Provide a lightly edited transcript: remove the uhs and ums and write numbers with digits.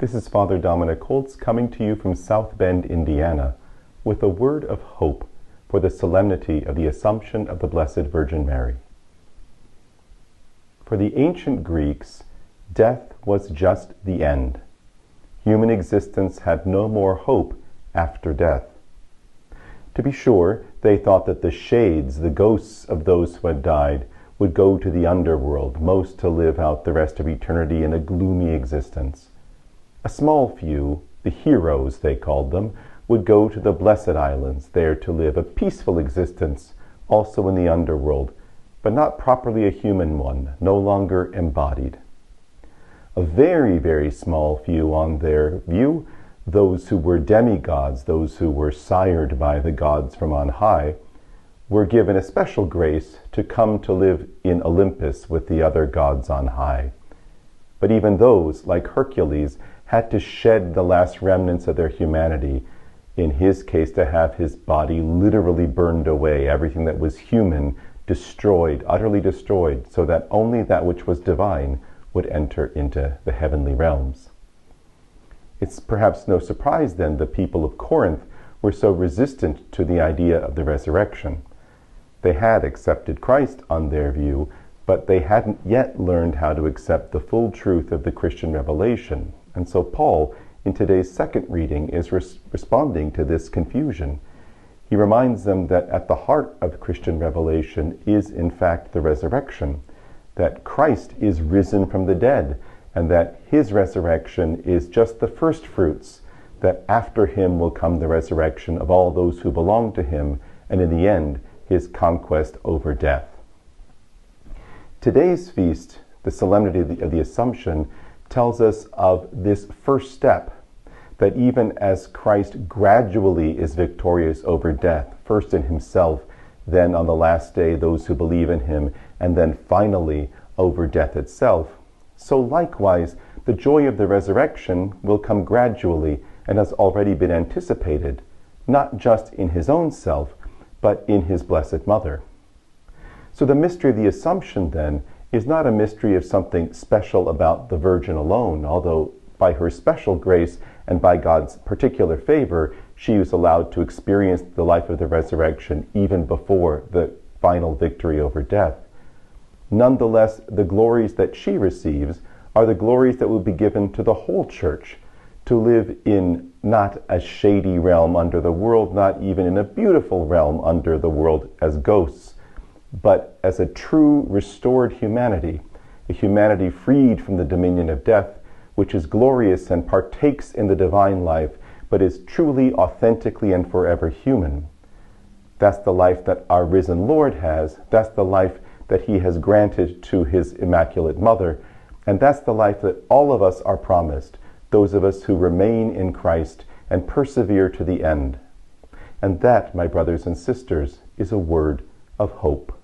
This is Father Dominic Holtz coming to you from South Bend, Indiana, with a word of hope for the solemnity of the Assumption of the Blessed Virgin Mary. For the ancient Greeks, death was just the end. Human existence had no more hope after death. To be sure, they thought that the shades, the ghosts of those who had died, would go to the underworld, most to live out the rest of eternity in a gloomy existence. A small few, the heroes they called them, would go to the Blessed Islands, there to live a peaceful existence, also in the underworld, but not properly a human one, no longer embodied. A very, very small few on their view, those who were demigods, those who were sired by the gods from on high, were given a special grace to come to live in Olympus with the other gods on high. But even those, like Hercules, had to shed the last remnants of their humanity, in his case to have his body literally burned away, everything that was human destroyed, utterly destroyed, so that only that which was divine would enter into the heavenly realms. It's perhaps no surprise then the people of Corinth were so resistant to the idea of the resurrection. They had accepted Christ on their view, but they hadn't yet learned how to accept the full truth of the Christian revelation. And so Paul, in today's second reading, is responding to this confusion. He reminds them that at the heart of Christian revelation is in fact the resurrection, that Christ is risen from the dead, and that his resurrection is just the first fruits, that after him will come the resurrection of all those who belong to him, and in the end, his conquest over death. Today's feast, the Solemnity of the Assumption, tells us of this first step, that even as Christ gradually is victorious over death, first in himself, then on the last day those who believe in him, and then finally over death itself, so likewise the joy of the resurrection will come gradually and has already been anticipated, not just in his own self, but in his Blessed Mother. So the mystery of the Assumption, then, is not a mystery of something special about the Virgin alone, although by her special grace and by God's particular favor, she was allowed to experience the life of the resurrection even before the final victory over death. Nonetheless, the glories that she receives are the glories that will be given to the whole Church, to live in not a shady realm under the world, not even in a beautiful realm under the world as ghosts, but as a true restored humanity, a humanity freed from the dominion of death, which is glorious and partakes in the divine life, but is truly, authentically, and forever human. That's the life that our risen Lord has. That's the life that he has granted to his Immaculate Mother. And that's the life that all of us are promised, those of us who remain in Christ and persevere to the end. And that, my brothers and sisters, is a word of hope.